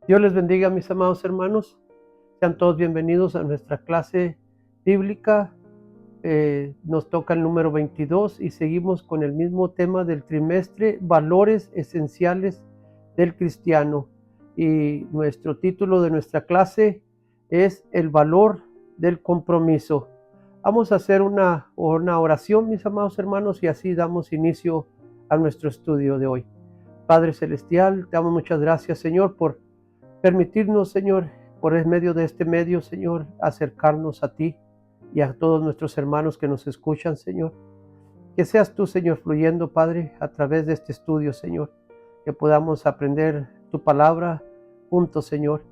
Dios les bendiga, mis amados hermanos. Sean todos bienvenidos a nuestra clase bíblica. Nos toca el número 22 y seguimos con el mismo tema del trimestre, valores esenciales del cristiano. Y nuestro título de nuestra clase es el valor del compromiso. Vamos a hacer una oración, mis amados hermanos, y así damos inicio a nuestro estudio de hoy. Padre Celestial, te damos muchas gracias, Señor, por permitirnos, Señor, por el medio de este medio, Señor, acercarnos a ti y a todos nuestros hermanos que nos escuchan, Señor. Que seas tú, Señor, fluyendo, Padre, a través de este estudio, Señor. Que podamos aprender tu palabra juntos, Señor.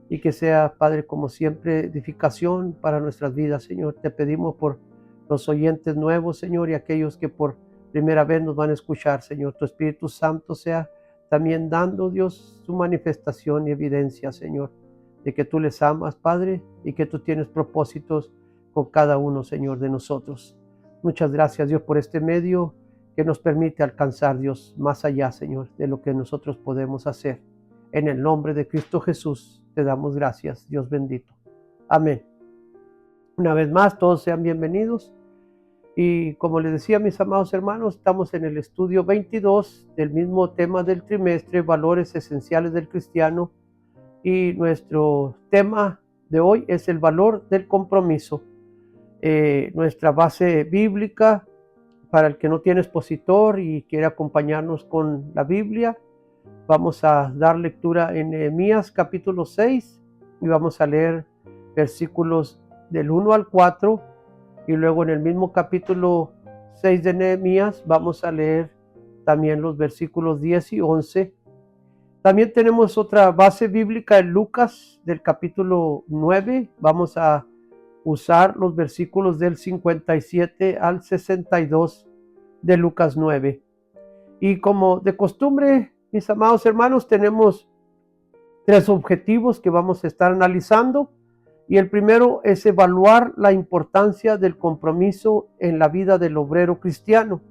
Y que sea, Padre, como siempre, edificación para nuestras vidas, Señor. Te pedimos por los oyentes nuevos, Señor, y aquellos que por primera vez nos van a escuchar, Señor. Tu Espíritu Santo sea también dando, Dios, su manifestación y evidencia, Señor, de que tú les amas, Padre, y que tú tienes propósitos con cada uno, Señor, de nosotros. Muchas gracias, Dios, por este medio que nos permite alcanzar, Dios, más allá, Señor, de lo que nosotros podemos hacer. En el nombre de Cristo Jesús te damos gracias, Dios bendito. Amén. Una vez más, todos sean bienvenidos. Y como les decía, mis amados hermanos, estamos en el estudio 22 del mismo tema del trimestre, valores esenciales del cristiano. Y nuestro tema de hoy es el valor del compromiso. Nuestra base bíblica, para el que no tiene expositor y quiere acompañarnos con la Biblia, vamos a dar lectura en Nehemías capítulo 6 y vamos a leer versículos del 1 al 4. Y luego en el mismo capítulo 6 de Nehemías vamos a leer también los versículos 10 y 11. También tenemos otra base bíblica en Lucas del capítulo 9. Vamos a usar los versículos del 57 al 62 de Lucas 9. Y como de costumbre, mis amados hermanos, tenemos tres objetivos que vamos a estar analizando. Y el primero es evaluar la importancia del compromiso en la vida del obrero cristiano.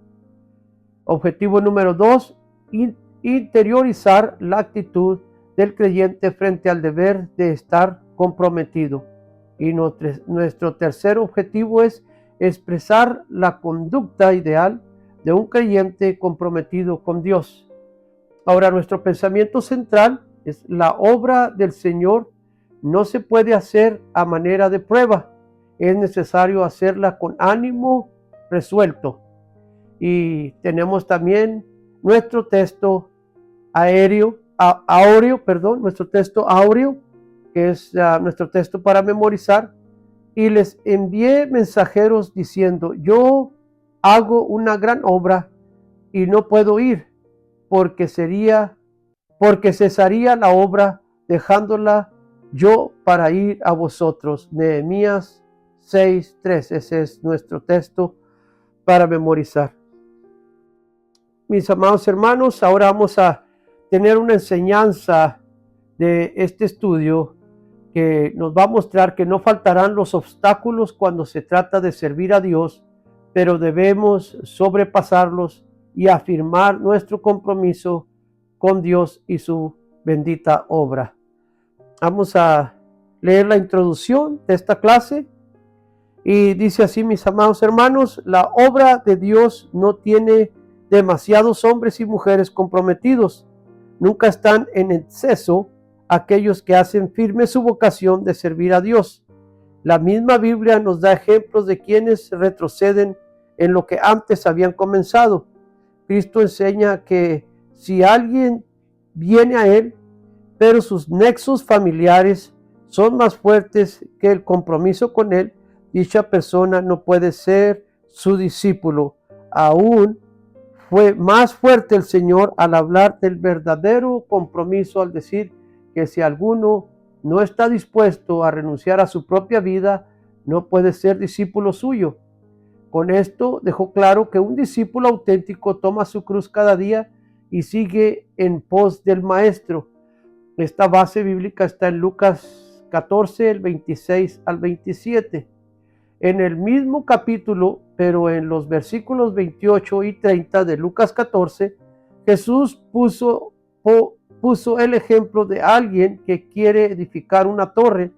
Objetivo número 2, interiorizar la actitud del creyente frente al deber de estar comprometido. Y nuestro tercer objetivo es expresar la conducta ideal de un creyente comprometido con Dios. Ahora, nuestro pensamiento central es la obra del Señor. No se puede hacer a manera de prueba, es necesario hacerla con ánimo resuelto. Y tenemos también nuestro texto áureo, que es nuestro texto para memorizar. Y les envié mensajeros diciendo: yo hago una gran obra y no puedo ir, porque cesaría la obra dejándola yo para ir a vosotros. Nehemías 6:3. Ese es nuestro texto para memorizar. Mis amados hermanos, ahora vamos a tener una enseñanza de este estudio que nos va a mostrar que no faltarán los obstáculos cuando se trata de servir a Dios, pero debemos sobrepasarlos y afirmar nuestro compromiso con Dios y su bendita obra. Vamos a leer la introducción de esta clase y dice así: mis amados hermanos, la obra de Dios no tiene demasiados hombres y mujeres comprometidos. Nunca están en exceso aquellos que hacen firme su vocación de servir a Dios. La misma Biblia nos da ejemplos de quienes retroceden en lo que antes habían comenzado. Cristo enseña que si alguien viene a Él, pero sus nexos familiares son más fuertes que el compromiso con Él, dicha persona no puede ser su discípulo. Aún fue más fuerte el Señor al hablar del verdadero compromiso, al decir que si alguno no está dispuesto a renunciar a su propia vida, no puede ser discípulo suyo. Con esto dejó claro que un discípulo auténtico toma su cruz cada día y sigue en pos del Maestro. Esta base bíblica está en Lucas 14, el 26 al 27. En el mismo capítulo, pero en los versículos 28 y 30 de Lucas 14, Jesús puso el ejemplo de alguien que quiere edificar una torre,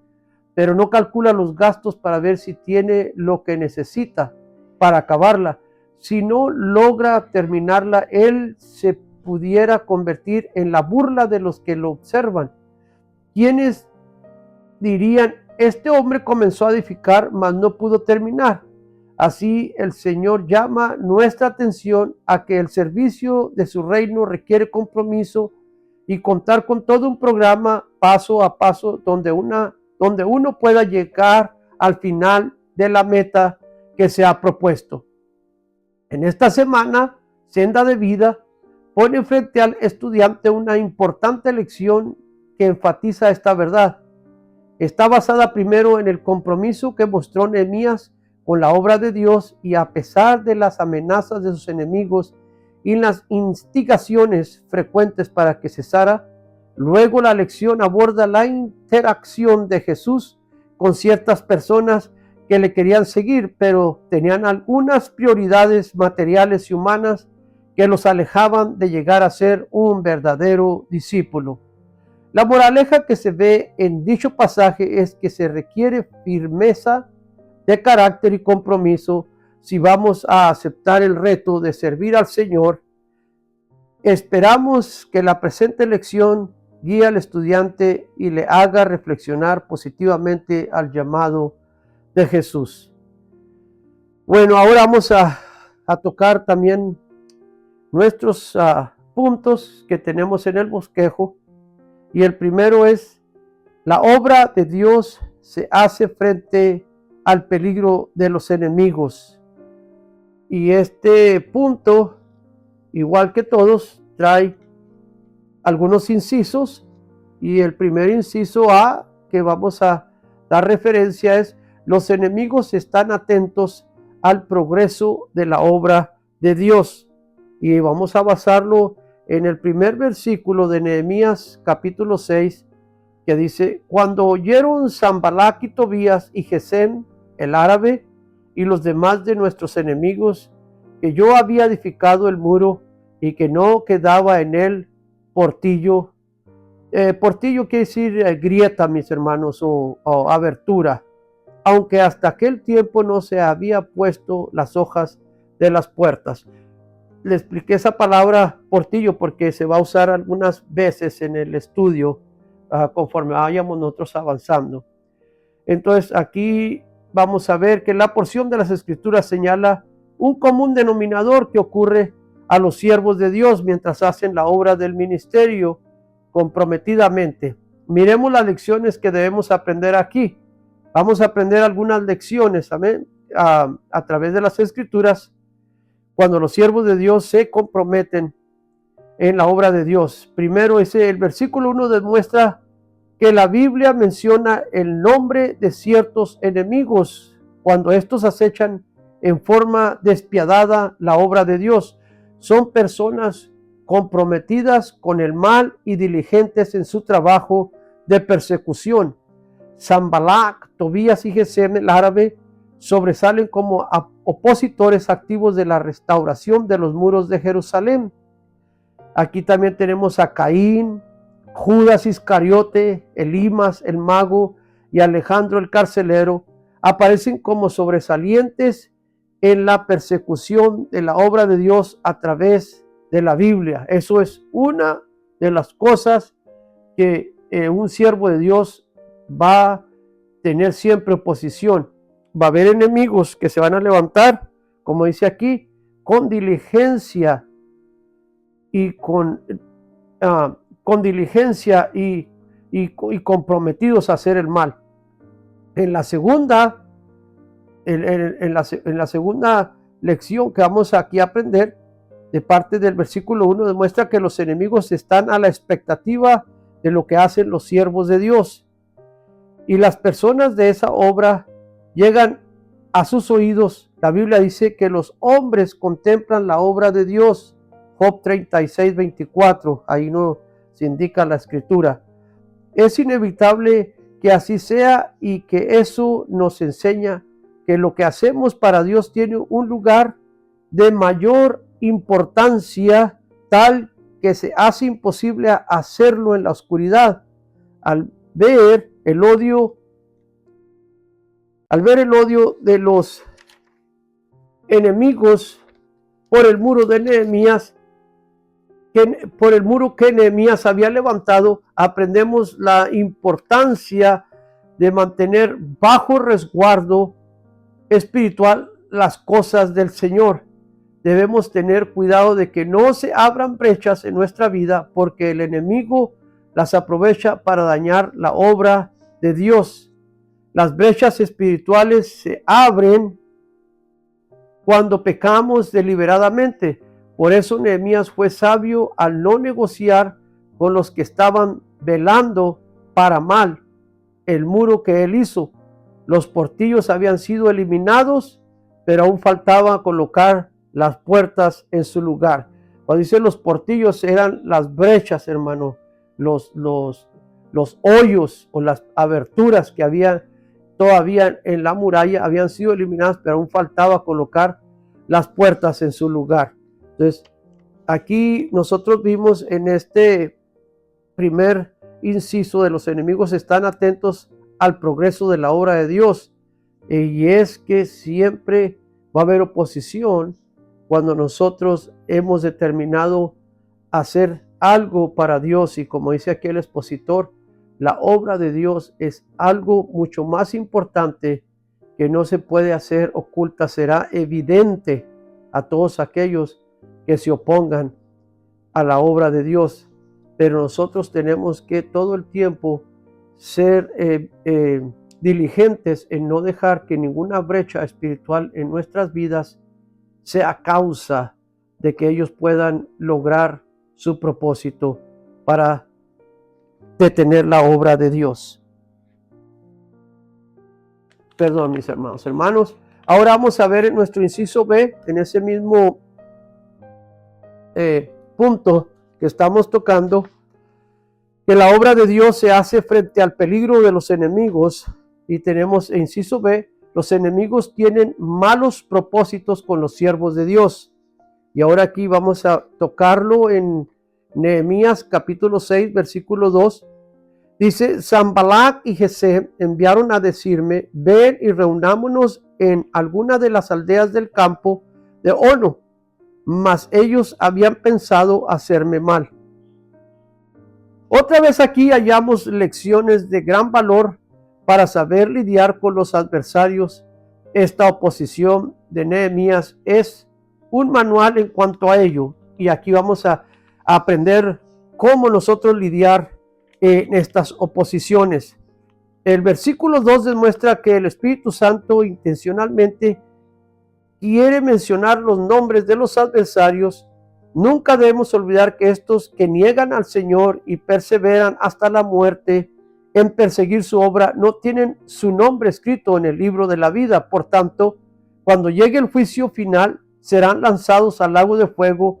pero no calcula los gastos para ver si tiene lo que necesita para acabarla. Si no logra terminarla, él se pudiera convertir en la burla de los que lo observan, quienes dirían: este hombre comenzó a edificar, mas no pudo terminar. Así el Señor llama nuestra atención a que el servicio de su reino requiere compromiso y contar con todo un programa paso a paso donde uno pueda llegar al final de la meta que se ha propuesto. En esta semana, Senda de Vida pone frente al estudiante una importante lección que enfatiza esta verdad. Está basada primero en el compromiso que mostró Nehemías con la obra de Dios, y a pesar de las amenazas de sus enemigos y las instigaciones frecuentes para que cesara, luego la lección aborda la interacción de Jesús con ciertas personas que le querían seguir, pero tenían algunas prioridades materiales y humanas que los alejaban de llegar a ser un verdadero discípulo. La moraleja que se ve en dicho pasaje es que se requiere firmeza de carácter y compromiso si vamos a aceptar el reto de servir al Señor. Esperamos que la presente lección guíe al estudiante y le haga reflexionar positivamente al llamado de Jesús. Bueno, ahora vamos a tocar también nuestros puntos que tenemos en el bosquejo. Y el primero es: la obra de Dios se hace frente al peligro de los enemigos. Y este punto, igual que todos, trae algunos incisos. Y el primer inciso A que vamos a dar referencia es: los enemigos están atentos al progreso de la obra de Dios. Y vamos a basarlo en el primer versículo de Nehemías capítulo 6, que dice: cuando oyeron Sanbalat y Tobías y Gesem el árabe y los demás de nuestros enemigos que yo había edificado el muro y que no quedaba en él portillo. Portillo quiere decir grieta, mis hermanos, o abertura, aunque hasta aquel tiempo no se había puesto las hojas de las puertas. Le expliqué esa palabra portillo porque se va a usar algunas veces en el estudio conforme vayamos nosotros avanzando. Entonces aquí vamos a ver que la porción de las Escrituras señala un común denominador que ocurre a los siervos de Dios mientras hacen la obra del ministerio comprometidamente. Miremos las lecciones que debemos aprender aquí. Vamos a aprender algunas lecciones, amén, a través de las Escrituras, cuando los siervos de Dios se comprometen en la obra de Dios. Primero, el versículo 1 demuestra que la Biblia menciona el nombre de ciertos enemigos cuando estos acechan en forma despiadada la obra de Dios. Son personas comprometidas con el mal y diligentes en su trabajo de persecución. Sanbalat, Tobías y Gesem el árabe sobresalen como opositores activos de la restauración de los muros de Jerusalén. Aquí también tenemos a Caín, Judas Iscariote, Elimas el mago y Alejandro el carcelero. Aparecen como sobresalientes en la persecución de la obra de Dios a través de la Biblia. Eso es una de las cosas que un siervo de Dios va a tener siempre oposición. Va a haber enemigos que se van a levantar, como dice aquí, con diligencia y con diligencia y comprometidos a hacer el mal. En la segunda, en la segunda lección que vamos aquí a aprender, de parte del versículo 1, demuestra que los enemigos están a la expectativa de lo que hacen los siervos de Dios. Y las personas de esa obra llegan a sus oídos. La Biblia dice que los hombres contemplan la obra de Dios. Job 36, 24, ahí nos indica la escritura. Es inevitable que así sea y que eso nos enseña que lo que hacemos para Dios tiene un lugar de mayor importancia, tal que se hace imposible hacerlo en la oscuridad. Al ver el odio de los enemigos por el muro de Nehemías, por el muro que Nehemías había levantado, aprendemos la importancia de mantener bajo resguardo espiritual las cosas del Señor. Debemos tener cuidado de que no se abran brechas en nuestra vida, porque el enemigo las aprovecha para dañar la obra de Dios. Las brechas espirituales se abren cuando pecamos deliberadamente. Por eso Nehemías fue sabio al no negociar con los que estaban velando para mal el muro que él hizo. Los portillos habían sido eliminados, pero aún faltaba colocar las puertas en su lugar. Cuando dice los portillos, eran las brechas, hermano, los hoyos o las aberturas que había todavía en la muralla habían sido eliminadas, pero aún faltaba colocar las puertas en su lugar. Entonces, aquí nosotros vimos en este primer inciso de los enemigos están atentos al progreso de la obra de Dios, y es que siempre va a haber oposición cuando nosotros hemos determinado hacer algo para Dios. Y como dice aquí el expositor, la obra de Dios es algo mucho más importante que no se puede hacer oculta, será evidente a todos aquellos que se opongan a la obra de Dios. Pero nosotros tenemos que todo el tiempo ser diligentes en no dejar que ninguna brecha espiritual en nuestras vidas sea causa de que ellos puedan lograr su propósito para detener la obra de Dios. Perdón, mis hermanos. Ahora vamos a ver en nuestro inciso B, en ese mismo punto que estamos tocando, que la obra de Dios se hace frente al peligro de los enemigos. Y tenemos inciso B, los enemigos tienen malos propósitos con los siervos de Dios. Y ahora aquí vamos a tocarlo en Nehemías capítulo 6, versículo 2. Dice, Sanballat y Gesem enviaron a decirme, ven y reunámonos en alguna de las aldeas del campo de Ono, mas ellos habían pensado hacerme mal. Otra vez aquí hallamos lecciones de gran valor para saber lidiar con los adversarios. Esta oposición de Nehemías es un manual en cuanto a ello, y aquí vamos a aprender cómo nosotros lidiar en estas oposiciones. El versículo 2 demuestra que el Espíritu Santo intencionalmente quiere mencionar los nombres de los adversarios. Nunca debemos olvidar que estos que niegan al Señor y perseveran hasta la muerte en perseguir su obra no tienen su nombre escrito en el libro de la vida. Por tanto, cuando llegue el juicio final, serán lanzados al lago de fuego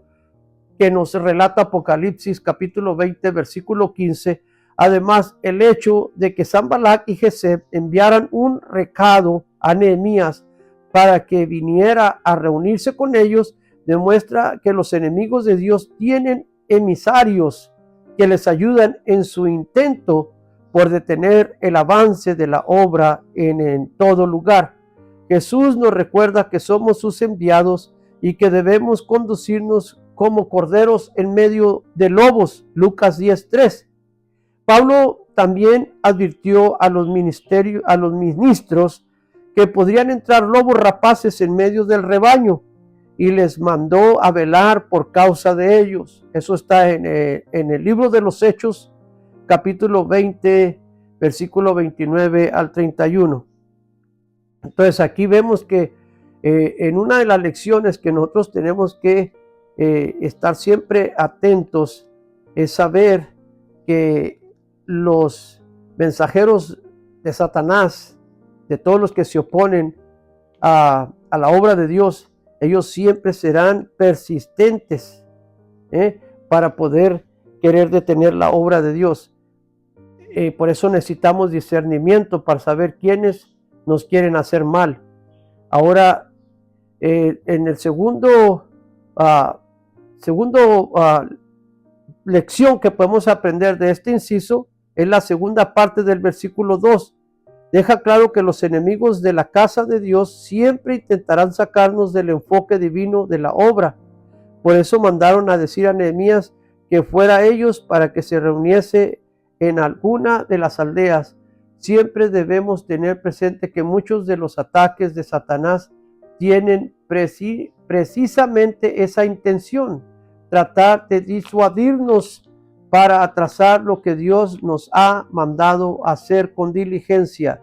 que nos relata Apocalipsis capítulo 20, versículo 15. Además, el hecho de que Sanballat y Gesem enviaran un recado a Nehemías para que viniera a reunirse con ellos demuestra que los enemigos de Dios tienen emisarios que les ayudan en su intento por detener el avance de la obra en todo lugar. Jesús nos recuerda que somos sus enviados y que debemos conducirnos como corderos en medio de lobos. Lucas 10:3. Pablo también advirtió a los ministros que podrían entrar lobos rapaces en medio del rebaño y les mandó a velar por causa de ellos. Eso está en el libro de los Hechos, capítulo 20, versículo 29 al 31. Entonces aquí vemos que en una de las lecciones que nosotros tenemos que estar siempre atentos es saber que los mensajeros de Satanás, de todos los que se oponen a la obra de Dios, ellos siempre serán persistentes para poder querer detener la obra de Dios. Por eso necesitamos discernimiento para saber quiénes nos quieren hacer mal. Ahora, en el segundo lección que podemos aprender de este inciso es la segunda parte del versículo 2. Deja claro que los enemigos de la casa de Dios siempre intentarán sacarnos del enfoque divino de la obra. Por eso mandaron a decir a Nehemías que fuera a ellos para que se reuniese en alguna de las aldeas. Siempre debemos tener presente que muchos de los ataques de Satanás tienen precisamente esa intención, tratar de disuadirnos para atrasar lo que Dios nos ha mandado hacer con diligencia.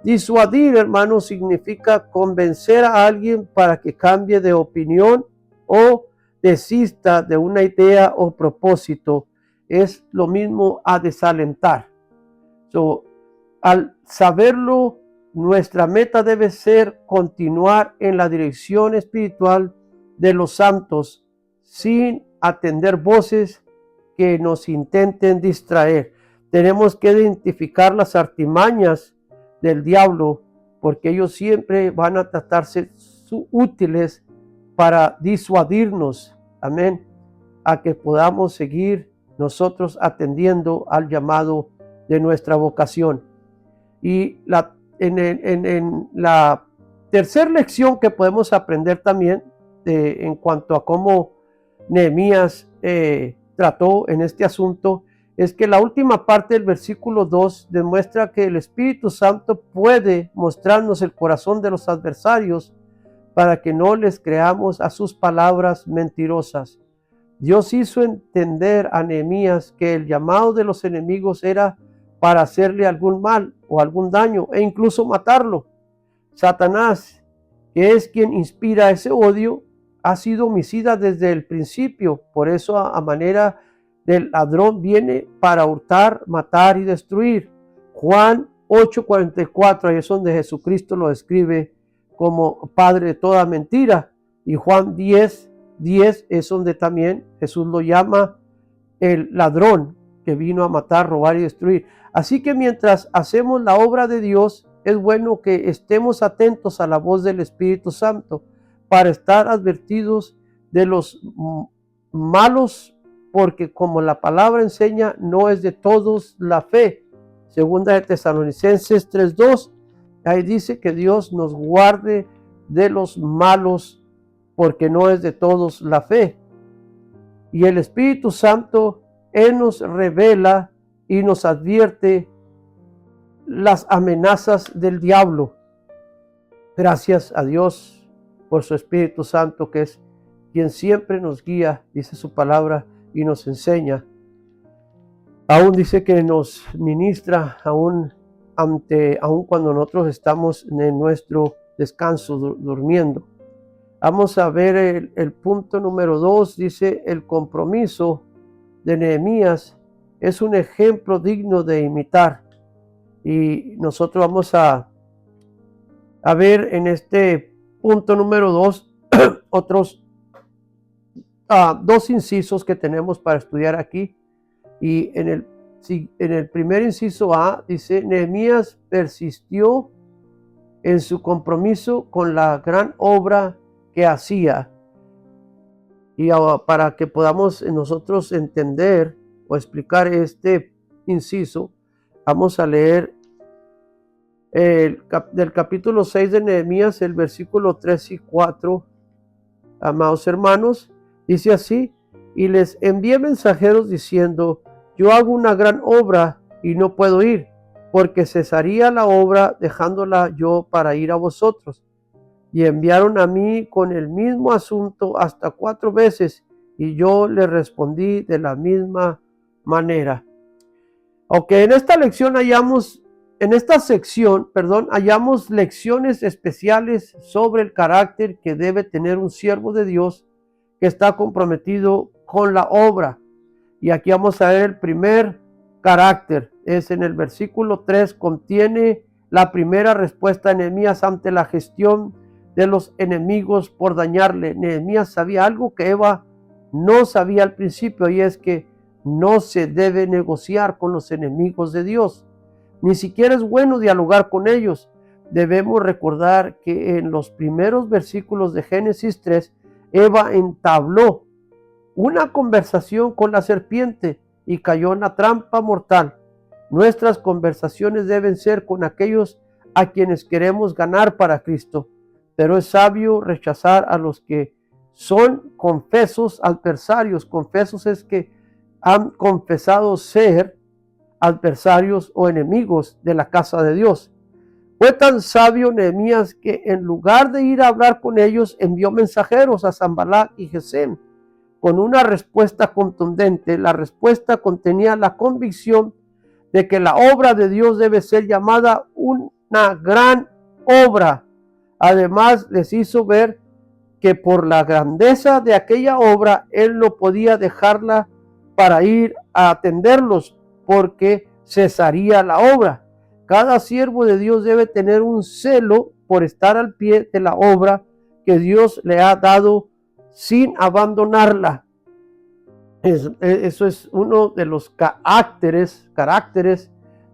Disuadir, hermanos, significa convencer a alguien para que cambie de opinión o desista de una idea o propósito. Es lo mismo a desalentar. Al saberlo, nuestra meta debe ser continuar en la dirección espiritual de los santos sin atender voces que nos intenten distraer. Tenemos que identificar las artimañas del diablo, porque ellos siempre van a tratarse útiles para disuadirnos, amén, a que podamos seguir nosotros atendiendo al llamado de nuestra vocación. Y en la tercera lección que podemos aprender también en cuanto a cómo Nehemías trató en este asunto, es que la última parte del versículo 2 demuestra que el Espíritu Santo puede mostrarnos el corazón de los adversarios para que no les creamos a sus palabras mentirosas. Dios hizo entender a Nehemías que el llamado de los enemigos era para hacerle algún mal o algún daño e incluso matarlo. Satanás, que es quien inspira ese odio, ha sido homicida desde el principio. Por eso a manera del ladrón viene para hurtar, matar y destruir. Juan 8:44, ahí es donde Jesucristo lo describe como padre de toda mentira. Y Juan 10:10 es donde también Jesús lo llama el ladrón que vino a matar, robar y destruir. Así que mientras hacemos la obra de Dios, es bueno que estemos atentos a la voz del Espíritu Santo para estar advertidos de los malos, porque como la palabra enseña, no es de todos la fe. Segunda de Tesalonicenses 3:2, ahí dice que Dios nos guarde de los malos, porque no es de todos la fe. Y el Espíritu Santo, Él nos revela y nos advierte las amenazas del diablo. Gracias a Dios por su Espíritu Santo, que es quien siempre nos guía, dice su palabra, y nos enseña. Aún dice que nos ministra aún cuando nosotros estamos en nuestro descanso, durmiendo. Vamos a ver el punto número 2, dice: el compromiso de Nehemías es un ejemplo digno de imitar. Y nosotros vamos a ver en este punto número 2 otros dos incisos que tenemos para estudiar aquí. Y en el primer inciso A dice: Nehemías persistió en su compromiso con la gran obra que hacía. Y para que podamos nosotros entender o explicar este inciso, vamos a leer del capítulo 6 de Nehemías, el versículo 3 y 4. Amados hermanos, dice así: y les envié mensajeros diciendo: yo hago una gran obra y no puedo ir, porque cesaría la obra dejándola yo para ir a vosotros. Y enviaron a mí con el mismo asunto hasta 4 veces, y yo le respondí de la misma manera. Aunque en esta sección, hallamos lecciones especiales sobre el carácter que debe tener un siervo de Dios que está comprometido con la obra. Y aquí vamos a ver el primer carácter. Es en el versículo 3, contiene la primera respuesta de Nehemías ante la gestión de los enemigos por dañarle. Nehemías sabía algo que Eva no sabía al principio, y es que no se debe negociar con los enemigos de Dios. Ni siquiera es bueno dialogar con ellos. Debemos recordar que en los primeros versículos de Génesis 3, Eva entabló una conversación con la serpiente y cayó en la trampa mortal. Nuestras conversaciones deben ser con aquellos a quienes queremos ganar para Cristo, pero es sabio rechazar a los que son confesos adversarios. Confesos es que han confesado ser adversarios o enemigos de la casa de Dios. Fue tan sabio Nehemías que en lugar de ir a hablar con ellos, envió mensajeros a Sanballat y Gesem con una respuesta contundente. La respuesta contenía la convicción de que la obra de Dios debe ser llamada una gran obra. Además, les hizo ver que por la grandeza de aquella obra, él no podía dejarla para ir a atenderlos, porque cesaría la obra. Cada siervo de Dios debe tener un celo por estar al pie de la obra que Dios le ha dado sin abandonarla. Eso es uno de los caracteres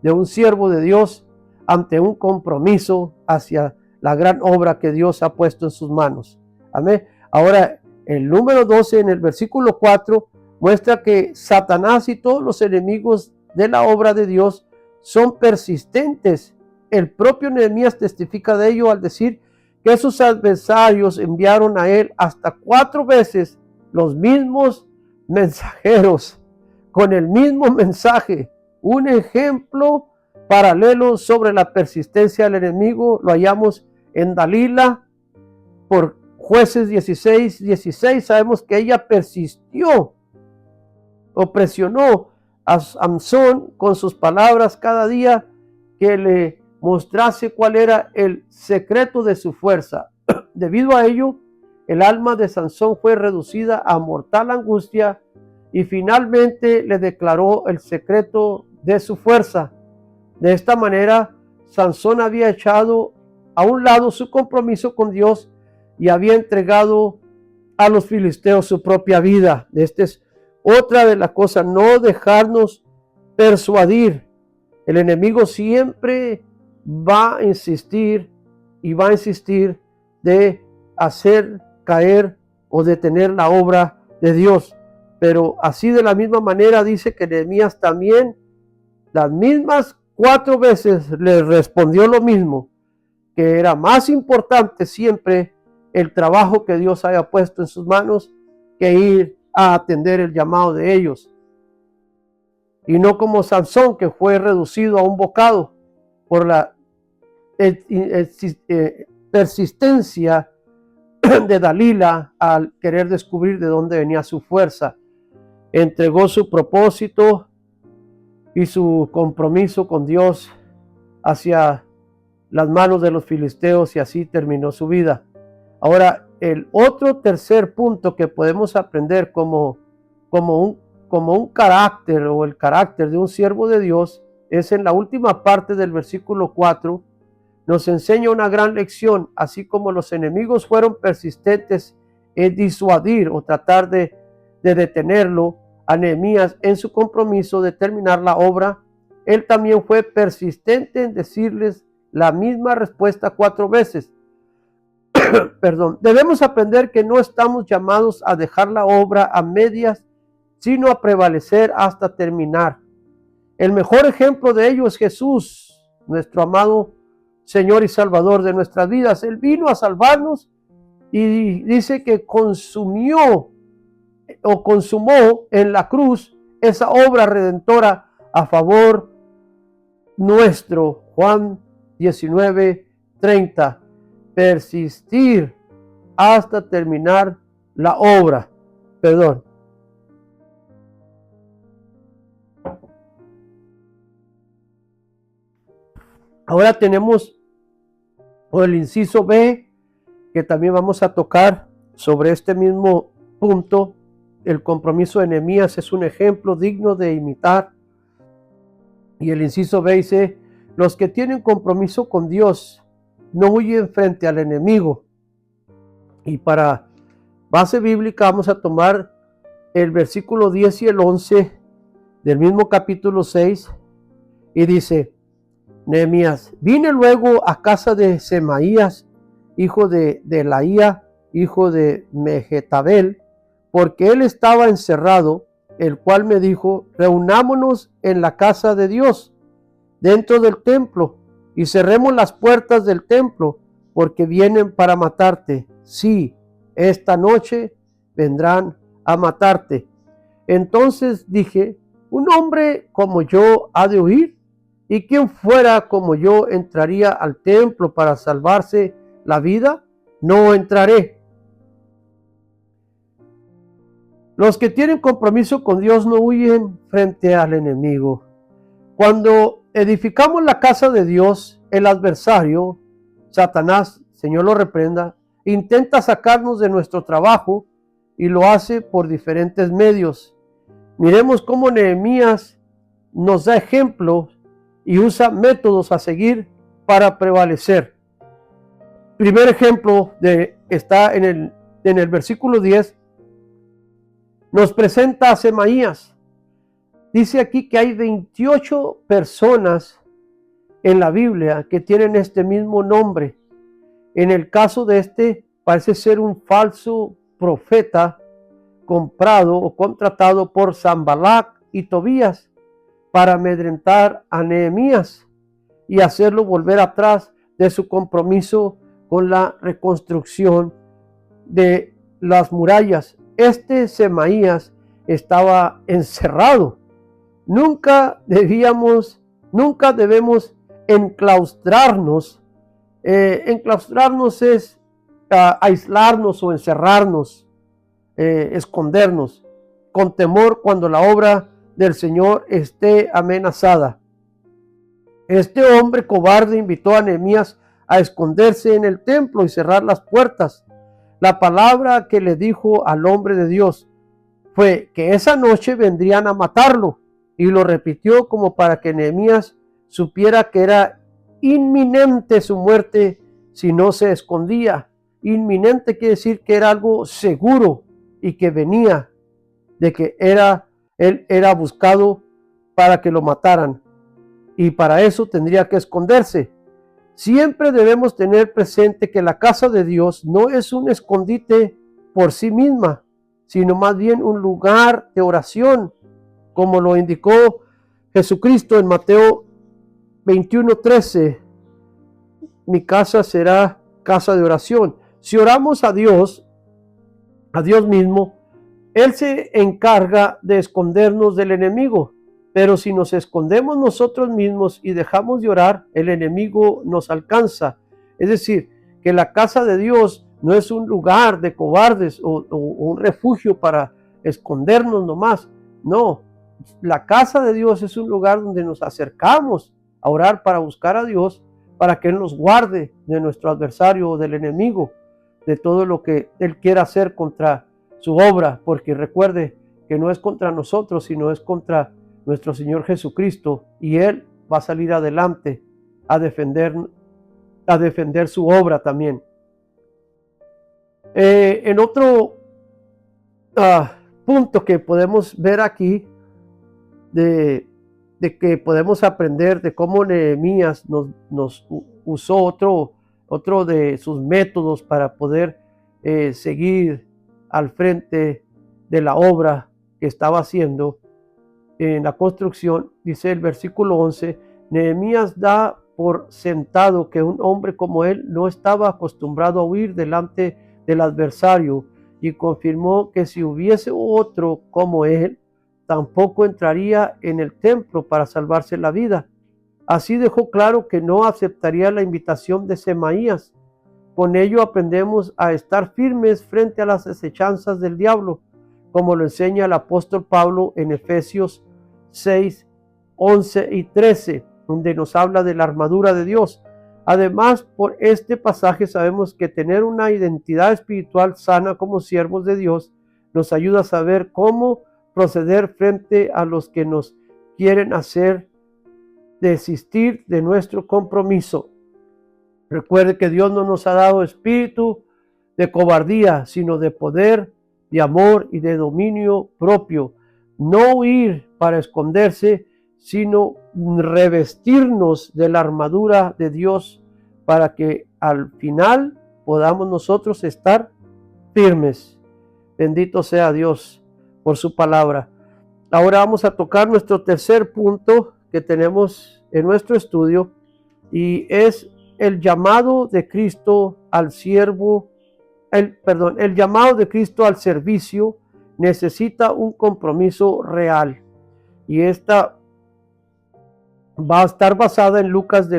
de un siervo de Dios ante un compromiso hacia la gran obra que Dios ha puesto en sus manos. Amén. Ahora, el número 12 en el versículo 4 muestra que Satanás y todos los enemigos de la obra de Dios son persistentes. El propio Nehemías testifica de ello al decir que sus adversarios enviaron a él hasta 4 veces los mismos mensajeros con el mismo mensaje. Un ejemplo paralelo sobre la persistencia del enemigo lo hallamos en Dalila por Jueces 16:16. Sabemos que ella persistió o presionó a Samsón con sus palabras cada día que le mostrase cuál era el secreto de su fuerza. Debido a ello, el alma de Sansón fue reducida a mortal angustia y finalmente le declaró el secreto de su fuerza. De esta manera, Sansón había echado a un lado su compromiso con Dios y había entregado a los filisteos su propia vida. Esta es otra de las cosas, no dejarnos persuadir. El enemigo siempre va a insistir de hacer caer o detener la obra de Dios. Pero así de la misma manera dice que Nehemías también las mismas 4 veces le respondió lo mismo, que era más importante siempre el trabajo que Dios haya puesto en sus manos que ir a atender el llamado de ellos. Y no como Sansón, que fue reducido a un bocado por la persistencia de Dalila al querer descubrir de dónde venía su fuerza. Entregó su propósito y su compromiso con Dios hacia las manos de los filisteos y así terminó su vida. Ahora, el otro tercer punto que podemos aprender como un carácter o el carácter de un siervo de Dios es en la última parte del versículo 4. Nos enseña una gran lección. Así como los enemigos fueron persistentes en disuadir o tratar de detenerlo a Nehemías en su compromiso de terminar la obra, él también fue persistente en decirles la misma respuesta 4 veces. Debemos aprender que no estamos llamados a dejar la obra a medias, sino a prevalecer hasta terminar. El mejor ejemplo de ello es Jesús, nuestro amado Señor y Salvador de nuestras vidas. Él vino a salvarnos y dice que consumó en la cruz esa obra redentora a favor nuestro. Juan 19:30. Persistir hasta terminar la obra. Perdón. Ahora tenemos el inciso B, que también vamos a tocar sobre este mismo punto. El compromiso de Nehemías es un ejemplo digno de imitar. Y el inciso B dice: los que tienen compromiso con Dios no huyen frente al enemigo. Y para base bíblica vamos a tomar el versículo 10 y el 11 del mismo capítulo 6. Y dice Nehemías: vine luego a casa de Semaías, hijo de Delaía, hijo de Mehetabel, porque él estaba encerrado, el cual me dijo: reunámonos en la casa de Dios, dentro del templo, y cerremos las puertas del templo, porque vienen para matarte. Sí, esta noche vendrán a matarte. Entonces dije: ¿un hombre como yo ha de huir? ¿Y quién fuera como yo entraría al templo para salvarse la vida? No entraré. Los que tienen compromiso con Dios no huyen frente al enemigo. Cuando edificamos la casa de Dios, el adversario, Satanás, Señor lo reprenda, intenta sacarnos de nuestro trabajo y lo hace por diferentes medios. Miremos cómo Nehemías nos da ejemplos y usa métodos a seguir para prevalecer. Primer ejemplo está en el versículo 10. Nos presenta a Semaías. Dice aquí que hay 28 personas en la Biblia que tienen este mismo nombre. En el caso de este, parece ser un falso profeta comprado o contratado por Sanbalat y Tobías para amedrentar a Nehemías y hacerlo volver atrás de su compromiso con la reconstrucción de las murallas. Este Semaías estaba encerrado. Nunca debemos enclaustrarnos. Enclaustrarnos es aislarnos o encerrarnos, escondernos, con temor cuando la obra del Señor esté amenazada. Este hombre cobarde invitó a Nehemías a esconderse en el templo y cerrar las puertas. La palabra que le dijo al hombre de Dios fue que esa noche vendrían a matarlo, y lo repitió como para que Nehemías supiera que era inminente su muerte si no se escondía. Inminente quiere decir que era algo seguro y que venía, de que él era buscado para que lo mataran, y para eso tendría que esconderse. Siempre debemos tener presente que la casa de Dios no es un escondite por sí misma, sino más bien un lugar de oración, como lo indicó Jesucristo en Mateo 21:13. Mi casa será casa de oración. Si oramos a Dios mismo, Él se encarga de escondernos del enemigo. Pero si nos escondemos nosotros mismos y dejamos de orar, el enemigo nos alcanza. Es decir, que la casa de Dios no es un lugar de cobardes o un refugio para escondernos nomás. No, la casa de Dios es un lugar donde nos acercamos a orar para buscar a Dios, para que Él nos guarde de nuestro adversario o del enemigo, de todo lo que Él quiera hacer contra su obra, porque recuerde que no es contra nosotros, sino es contra nuestro Señor Jesucristo, y Él va a salir adelante a defender su obra también. En otro punto que podemos ver aquí, de que podemos aprender de cómo Nehemías nos usó otro de sus métodos para poder seguir al frente de la obra que estaba haciendo en la construcción. Dice el versículo 11, Nehemías da por sentado que un hombre como él no estaba acostumbrado a huir delante del adversario, y confirmó que si hubiese otro como él, tampoco entraría en el templo para salvarse la vida. Así dejó claro que no aceptaría la invitación de Semaías. Con ello aprendemos a estar firmes frente a las acechanzas del diablo, como lo enseña el apóstol Pablo en Efesios 6, 11 y 13, donde nos habla de la armadura de Dios. Además, por este pasaje sabemos que tener una identidad espiritual sana como siervos de Dios nos ayuda a saber cómo proceder frente a los que nos quieren hacer desistir de nuestro compromiso. Recuerde que Dios no nos ha dado espíritu de cobardía, sino de poder, de amor y de dominio propio. No huir para esconderse, sino revestirnos de la armadura de Dios para que al final podamos nosotros estar firmes. Bendito sea Dios por su palabra. Ahora vamos a tocar nuestro tercer punto que tenemos en nuestro estudio, y es el llamado de Cristo al siervo, el llamado de Cristo al servicio necesita un compromiso real. Y esta va a estar basada en Lucas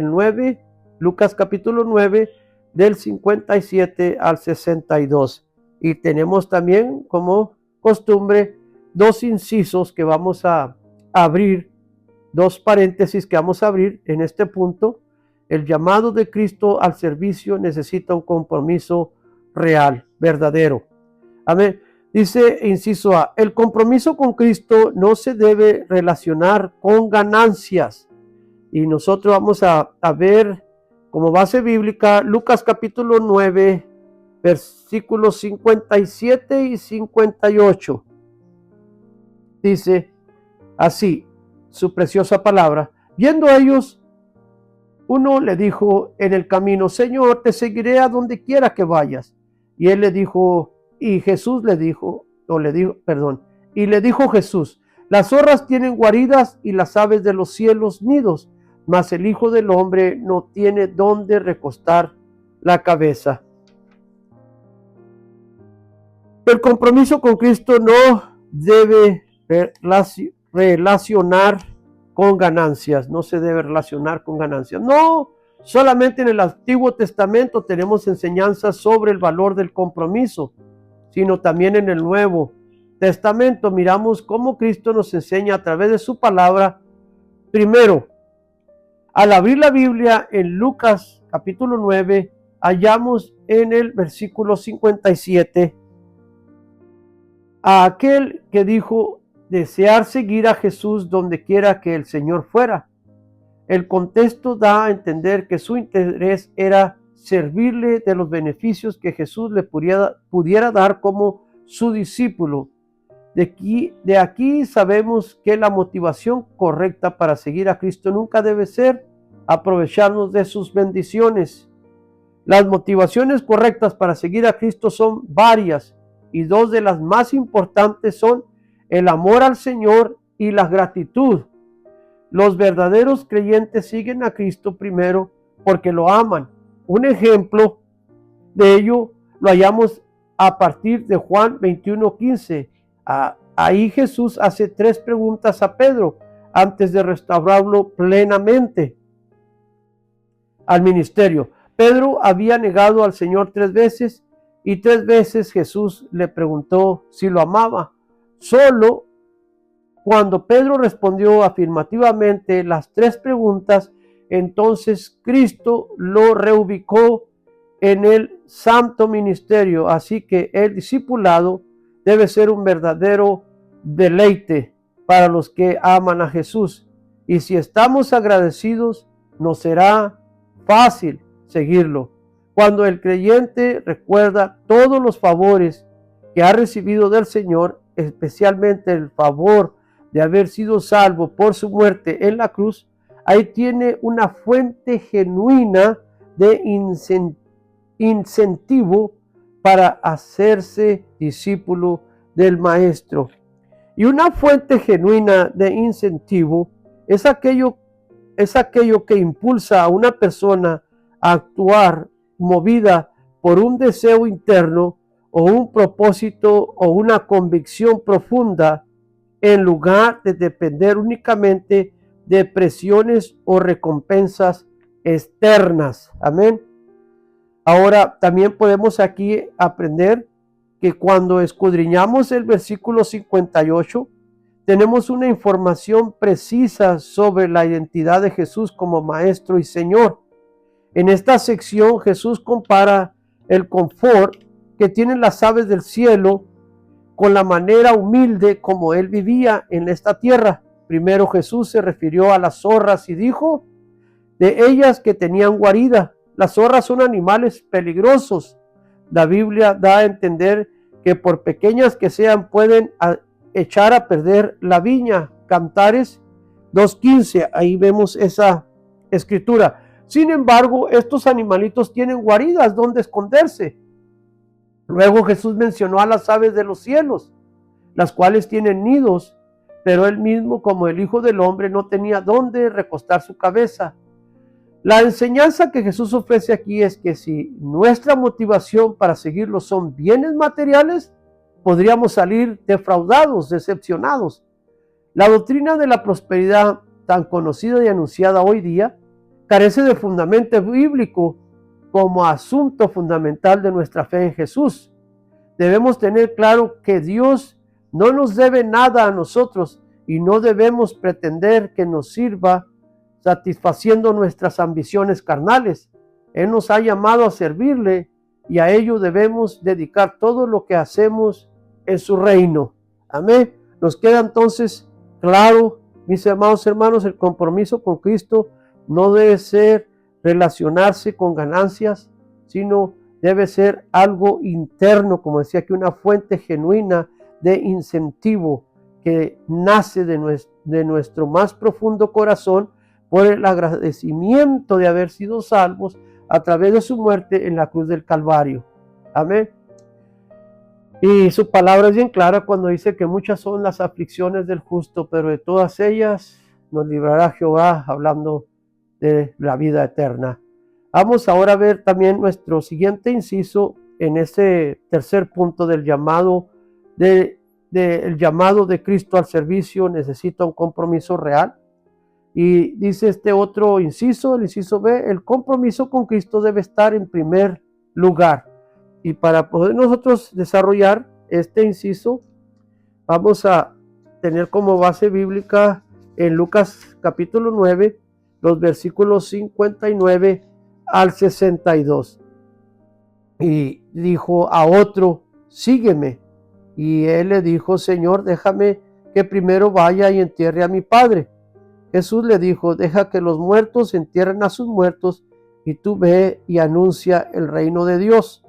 capítulo 9, del 57 al 62. Y tenemos también, como costumbre, dos incisos que vamos a abrir, dos paréntesis que vamos a abrir en este punto. El llamado de Cristo al servicio necesita un compromiso real, verdadero. Amén. Dice inciso A, el compromiso con Cristo no se debe relacionar con ganancias. Y nosotros vamos a ver como base bíblica Lucas capítulo 9, versículos 57 y 58. Dice así su preciosa palabra: viendo a ellos, uno le dijo en el camino: Señor, te seguiré a donde quiera que vayas. Y él le dijo, y Jesús le dijo, y le dijo Jesús: las zorras tienen guaridas y las aves de los cielos nidos, mas el Hijo del Hombre no tiene dónde recostar la cabeza. El compromiso con Cristo no debe relacionar con ganancias, no se debe relacionar con ganancias. No solamente en el Antiguo Testamento tenemos enseñanzas sobre el valor del compromiso, sino también en el Nuevo Testamento miramos cómo Cristo nos enseña a través de su palabra. Primero, al abrir la Biblia en Lucas capítulo 9, hallamos en el versículo 57 a aquel que dijo desear seguir a Jesús donde quiera que el Señor fuera. El contexto da a entender que su interés era servirle de los beneficios que Jesús le pudiera dar como su discípulo. De aquí sabemos que la motivación correcta para seguir a Cristo nunca debe ser aprovecharnos de sus bendiciones. Las motivaciones correctas para seguir a Cristo son varias, y dos de las más importantes son el amor al Señor y la gratitud. Los verdaderos creyentes siguen a Cristo primero porque lo aman. Un ejemplo de ello lo hallamos a partir de Juan 21:15. Ahí Jesús hace 3 preguntas a Pedro antes de restaurarlo plenamente al ministerio. Pedro había negado al Señor 3 veces, y 3 veces Jesús le preguntó si lo amaba. Solo cuando Pedro respondió afirmativamente las 3 preguntas, entonces Cristo lo reubicó en el santo ministerio. Así que el discipulado debe ser un verdadero deleite para los que aman a Jesús. Y si estamos agradecidos, nos será fácil seguirlo. Cuando el creyente recuerda todos los favores que ha recibido del Señor, especialmente el favor de haber sido salvo por su muerte en la cruz, ahí tiene una fuente genuina de incentivo para hacerse discípulo del Maestro. Y una fuente genuina de incentivo es aquello que impulsa a una persona a actuar movida por un deseo interno o un propósito o una convicción profunda, en lugar de depender únicamente de presiones o recompensas externas. Amén. Ahora, también podemos aquí aprender que cuando escudriñamos el versículo 58, tenemos una información precisa sobre la identidad de Jesús como Maestro y Señor. En esta sección, Jesús compara el confort que tienen las aves del cielo con la manera humilde como Él vivía en esta tierra. Primero Jesús se refirió a las zorras y dijo de ellas que tenían guarida. Las zorras son animales peligrosos. La Biblia da a entender que por pequeñas que sean pueden echar a perder la viña. Cantares 2:15, ahí vemos esa escritura. Sin embargo, estos animalitos tienen guaridas donde esconderse. Luego Jesús mencionó a las aves de los cielos, las cuales tienen nidos, pero él mismo, como el Hijo del Hombre, no tenía dónde recostar su cabeza. La enseñanza que Jesús ofrece aquí es que si nuestra motivación para seguirlo son bienes materiales, podríamos salir defraudados, decepcionados. La doctrina de la prosperidad, tan conocida y anunciada hoy día, carece de fundamento bíblico como asunto fundamental de nuestra fe en Jesús. Debemos tener claro que Dios no nos debe nada a nosotros y no debemos pretender que nos sirva satisfaciendo nuestras ambiciones carnales. Él nos ha llamado a servirle y a ello debemos dedicar todo lo que hacemos en su reino. Amén. Nos queda entonces claro, mis amados hermanos, el compromiso con Cristo no debe ser relacionarse con ganancias, sino debe ser algo interno, como decía aquí, una fuente genuina de incentivo que nace de nuestro más profundo corazón por el agradecimiento de haber sido salvos a través de su muerte en la cruz del Calvario. Amén. Y su palabra es bien clara cuando dice que muchas son las aflicciones del justo, pero de todas ellas nos librará Jehová, hablando de la vida eterna. Vamos ahora a ver también nuestro siguiente inciso en ese tercer punto del llamado el llamado de Cristo al servicio necesita un compromiso real. Y dice este otro inciso, el inciso B, el compromiso con Cristo debe estar en primer lugar. Y para poder nosotros desarrollar este inciso, vamos a tener como base bíblica en Lucas capítulo 9, los versículos 59 al 62. Y dijo a otro, sígueme. Y él le dijo, Señor, déjame que primero vaya y entierre a mi padre. Jesús le dijo, deja que los muertos entierren a sus muertos, y tú ve y anuncia el reino de Dios.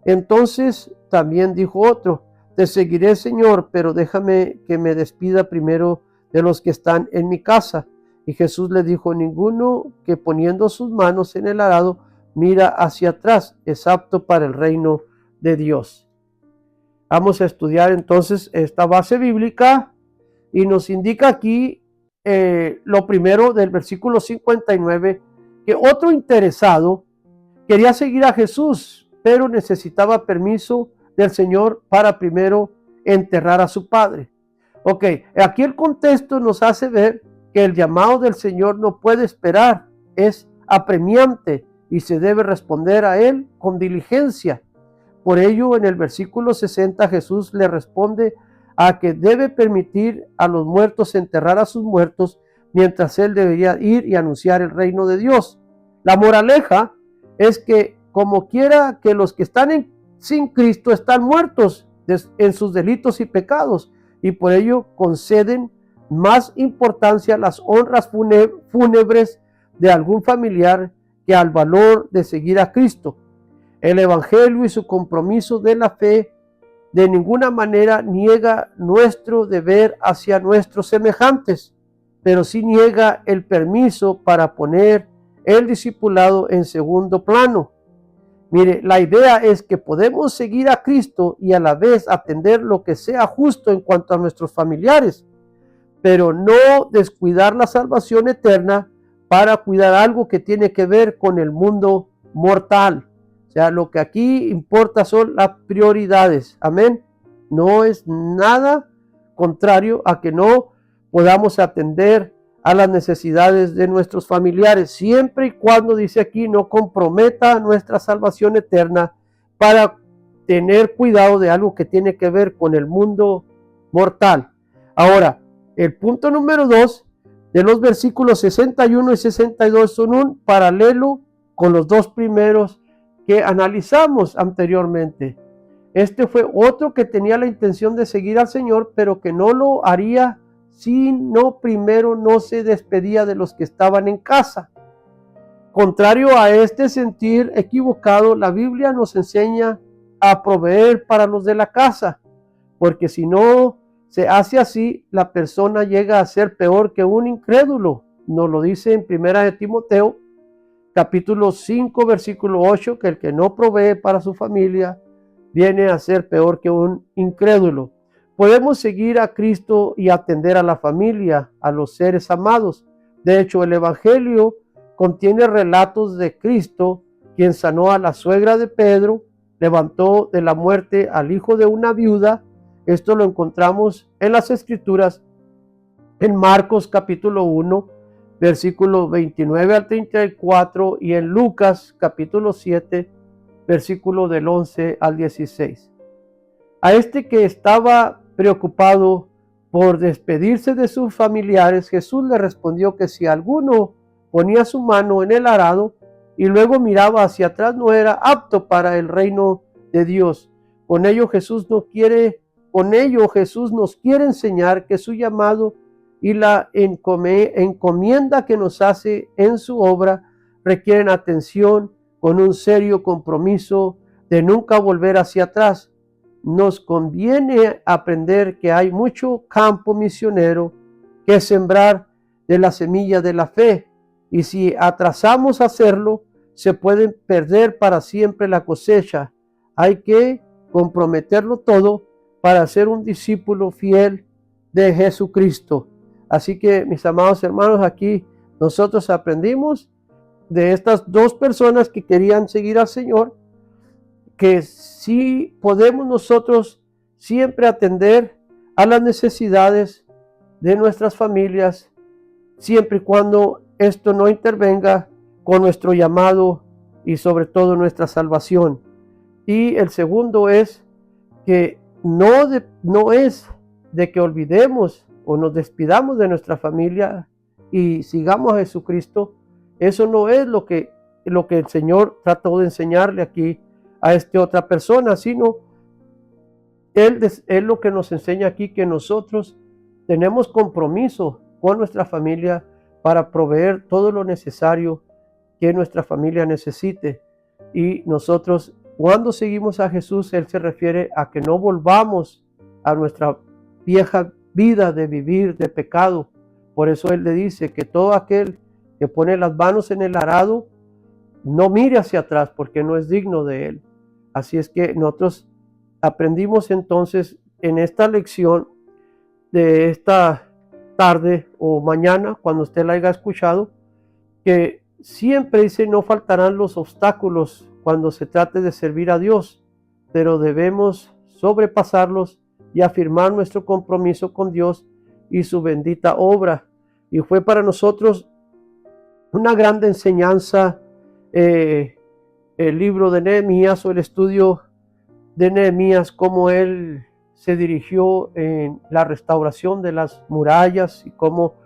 Entonces también dijo otro, te seguiré, Señor, pero déjame que me despida primero de los que están en mi casa. Y Jesús le dijo, ninguno que poniendo sus manos en el arado mira hacia atrás es apto para el reino de Dios. Vamos a estudiar entonces esta base bíblica y nos indica aquí lo primero del versículo 59, que otro interesado quería seguir a Jesús, pero necesitaba permiso del Señor para primero enterrar a su padre. Ok, aquí el contexto nos hace ver que el llamado del Señor no puede esperar, es apremiante y se debe responder a él con diligencia. Por ello, en el versículo 60, Jesús le responde a que debe permitir a los muertos enterrar a sus muertos, mientras él debería ir y anunciar el reino de Dios. La moraleja es que como quiera que los que están sin Cristo están muertos en sus delitos y pecados, y por ello conceden más importancia a las honras fúnebres de algún familiar que al valor de seguir a Cristo. El Evangelio y su compromiso de la fe de ninguna manera niega nuestro deber hacia nuestros semejantes, pero sí niega el permiso para poner el discipulado en segundo plano. Mire, la idea es que podemos seguir a Cristo y a la vez atender lo que sea justo en cuanto a nuestros familiares, pero no descuidar la salvación eterna para cuidar algo que tiene que ver con el mundo mortal. O sea, lo que aquí importa son las prioridades. Amén. No es nada contrario a que no podamos atender a las necesidades de nuestros familiares, siempre y cuando, dice aquí, no comprometa nuestra salvación eterna para tener cuidado de algo que tiene que ver con el mundo mortal. Ahora, el punto número 2 de los versículos 61 y 62 son un paralelo con los dos primeros que analizamos anteriormente. Este fue otro que tenía la intención de seguir al Señor, pero que no lo haría si no primero no se despedía de los que estaban en casa. Contrario a este sentir equivocado, la Biblia nos enseña a proveer para los de la casa, porque si no se hace así, la persona llega a ser peor que un incrédulo. Nos lo dice en 1 de Timoteo, capítulo 5, versículo 8, que el que no provee para su familia viene a ser peor que un incrédulo. Podemos seguir a Cristo y atender a la familia, a los seres amados. De hecho, el Evangelio contiene relatos de Cristo, quien sanó a la suegra de Pedro, levantó de la muerte al hijo de una viuda. Esto lo encontramos en las Escrituras, en Marcos capítulo 1, versículo 29 al 34, y en Lucas capítulo 7, versículo del 11 al 16. A este que estaba preocupado por despedirse de sus familiares, Jesús le respondió que si alguno ponía su mano en el arado y luego miraba hacia atrás, no era apto para el reino de Dios. Con ello Jesús nos quiere enseñar que su llamado y la encomienda que nos hace en su obra requieren atención con un serio compromiso de nunca volver hacia atrás. Nos conviene aprender que hay mucho campo misionero que sembrar de la semilla de la fe, y si atrasamos hacerlo, se puede perder para siempre la cosecha. Hay que comprometerlo todo para ser un discípulo fiel de Jesucristo. Así que, mis amados hermanos, aquí nosotros aprendimos de estas dos personas que querían seguir al Señor, que sí podemos nosotros siempre atender a las necesidades de nuestras familias, siempre y cuando esto no intervenga con nuestro llamado y sobre todo nuestra salvación. Y el segundo es que no es de que olvidemos o nos despidamos de nuestra familia y sigamos a Jesucristo. Eso no es lo que el Señor trató de enseñarle aquí a esta otra persona, sino Él lo que nos enseña aquí, que nosotros tenemos compromiso con nuestra familia para proveer todo lo necesario que nuestra familia necesite. Y nosotros, cuando seguimos a Jesús, Él se refiere a que no volvamos a nuestra vieja vida de vivir de pecado. Por eso Él le dice que todo aquel que pone las manos en el arado no mire hacia atrás, porque no es digno de Él. Así es que nosotros aprendimos entonces en esta lección de esta tarde o mañana, cuando usted la haya escuchado, que siempre dice no faltarán los obstáculos cuando se trate de servir a Dios, pero debemos sobrepasarlos y afirmar nuestro compromiso con Dios y su bendita obra. Y fue para nosotros una gran enseñanza el libro de Nehemías, o el estudio de Nehemías, cómo él se dirigió en la restauración de las murallas y cómo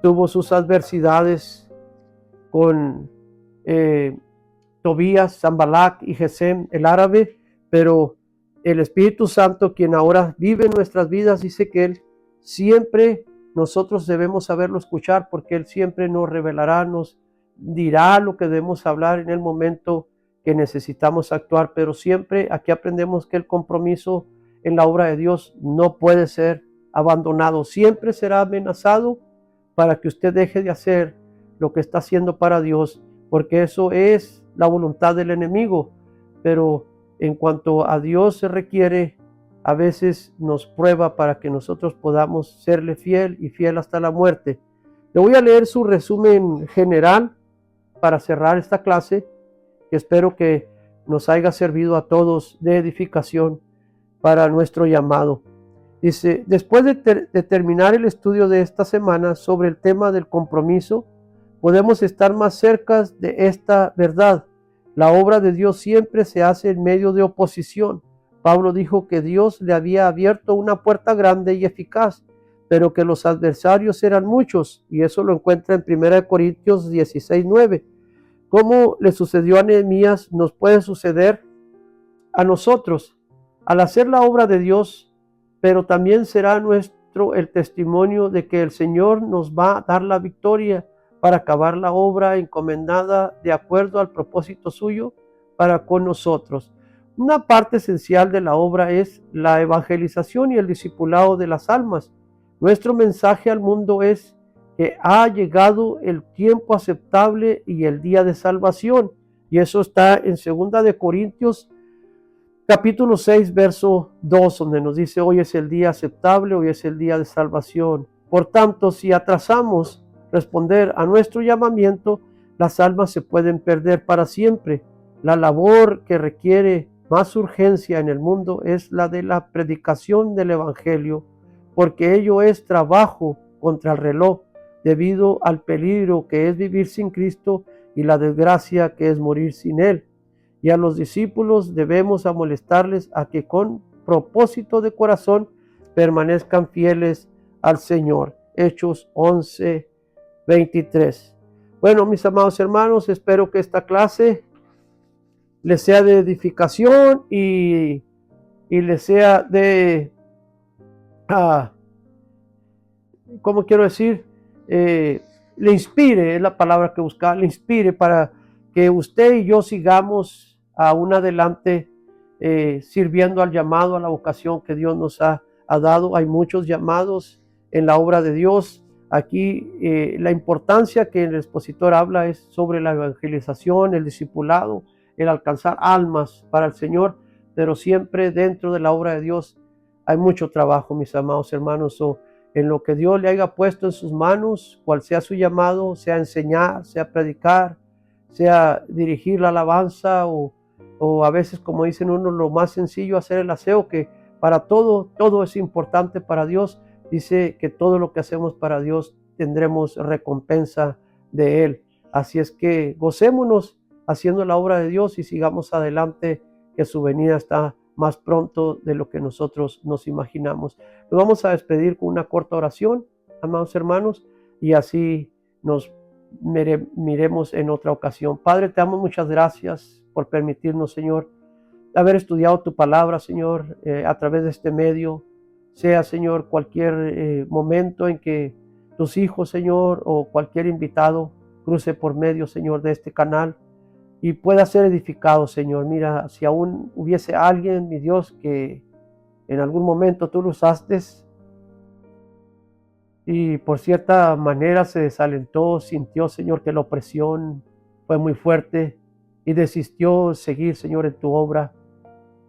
tuvo sus adversidades con Tobías, Sanballat y Gesem, el árabe, pero el Espíritu Santo, quien ahora vive en nuestras vidas, dice que Él siempre, nosotros debemos saberlo escuchar, porque Él siempre nos revelará, nos dirá lo que debemos hablar en el momento que necesitamos actuar, pero siempre aquí aprendemos que el compromiso en la obra de Dios no puede ser abandonado, siempre será amenazado para que usted deje de hacer lo que está haciendo para Dios, porque eso es la voluntad del enemigo. Pero en cuanto a Dios se requiere, a veces nos prueba para que nosotros podamos serle fiel y fiel hasta la muerte. Le voy a leer su resumen general para cerrar esta clase, que espero que nos haya servido a todos de edificación para nuestro llamado. Dice, después de terminar el estudio de esta semana sobre el tema del compromiso, podemos estar más cerca de esta verdad. La obra de Dios siempre se hace en medio de oposición. Pablo dijo que Dios le había abierto una puerta grande y eficaz, pero que los adversarios eran muchos, y eso lo encuentra en 1 Corintios 16:9. ¿Cómo le sucedió a Nehemías? Nos puede suceder a nosotros al hacer la obra de Dios, pero también será nuestro el testimonio de que el Señor nos va a dar la victoria para acabar la obra encomendada de acuerdo al propósito suyo para con nosotros. Una parte esencial de la obra es la evangelización y el discipulado de las almas. Nuestro mensaje al mundo es que ha llegado el tiempo aceptable y el día de salvación, y eso está en 2 de Corintios capítulo 6, verso 2, donde nos dice, hoy es el día aceptable, hoy es el día de salvación. Por tanto, si atrasamos responder a nuestro llamamiento, las almas se pueden perder para siempre. La labor que requiere más urgencia en el mundo es la de la predicación del Evangelio, porque ello es trabajo contra el reloj, debido al peligro que es vivir sin Cristo y la desgracia que es morir sin Él. Y a los discípulos debemos amonestarles a que con propósito de corazón permanezcan fieles al Señor. Hechos 11:23. Bueno, mis amados hermanos, espero que esta clase les sea de edificación y les sea de, ¿cómo quiero decir? Le inspire, es la palabra que buscaba, le inspire para que usted y yo sigamos aún adelante sirviendo al llamado, a la vocación que Dios nos ha dado. Hay muchos llamados en la obra de Dios. Aquí la importancia que el expositor habla es sobre la evangelización, el discipulado, el alcanzar almas para el Señor, pero siempre dentro de la obra de Dios hay mucho trabajo, mis amados hermanos. En lo que Dios le haya puesto en sus manos, cual sea su llamado, sea enseñar, sea predicar, sea dirigir la alabanza o a veces, como dicen uno, lo más sencillo, hacer el aseo, que para todo es importante para Dios. Dice que todo lo que hacemos para Dios tendremos recompensa de Él. Así es que gocémonos haciendo la obra de Dios y sigamos adelante, que su venida está más pronto de lo que nosotros nos imaginamos. Nos vamos a despedir con una corta oración, amados hermanos, y así nos miremos en otra ocasión. Padre, te damos muchas gracias por permitirnos, Señor, haber estudiado tu palabra, Señor, a través de este medio. Sea, Señor, cualquier momento en que tus hijos, Señor, o cualquier invitado cruce por medio, Señor, de este canal y pueda ser edificado, Señor. Mira, si aún hubiese alguien, mi Dios, que en algún momento tú lo usaste y por cierta manera se desalentó, sintió, Señor, que la opresión fue muy fuerte y desistió seguir, Señor, en tu obra.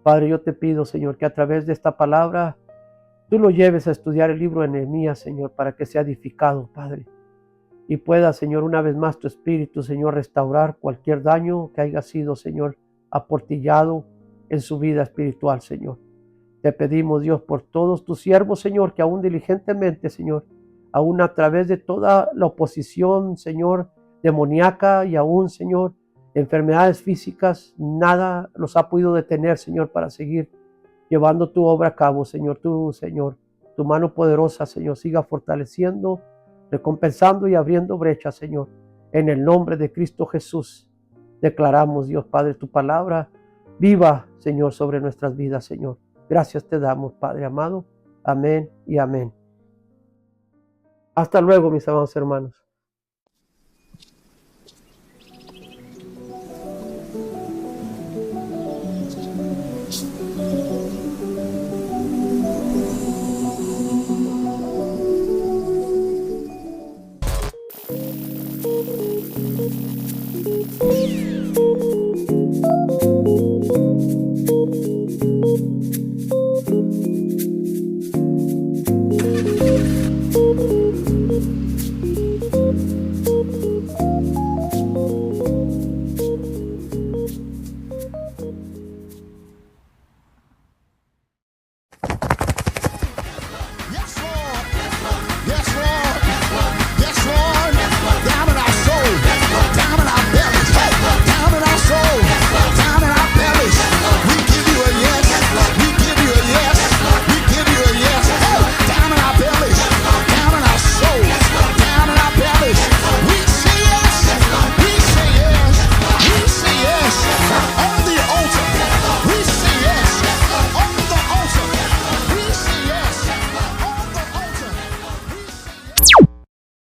Padre, yo te pido, Señor, que a través de esta palabra tú lo lleves a estudiar el libro de Nehemías, Señor, para que sea edificado, Padre. Y pueda, Señor, una vez más tu Espíritu, Señor, restaurar cualquier daño que haya sido, Señor, aportillado en su vida espiritual, Señor. Te pedimos, Dios, por todos tus siervos, Señor, que aún diligentemente, Señor, aún a través de toda la oposición, Señor, demoníaca y aún, Señor, enfermedades físicas, nada los ha podido detener, Señor, para seguir llevando tu obra a cabo, Señor. Tú, Señor, tu mano poderosa, Señor, siga fortaleciendo, recompensando y abriendo brechas, Señor. En el nombre de Cristo Jesús, declaramos, Dios Padre, tu palabra viva, Señor, sobre nuestras vidas, Señor. Gracias te damos, Padre amado. Amén y amén. Hasta luego, mis amados hermanos.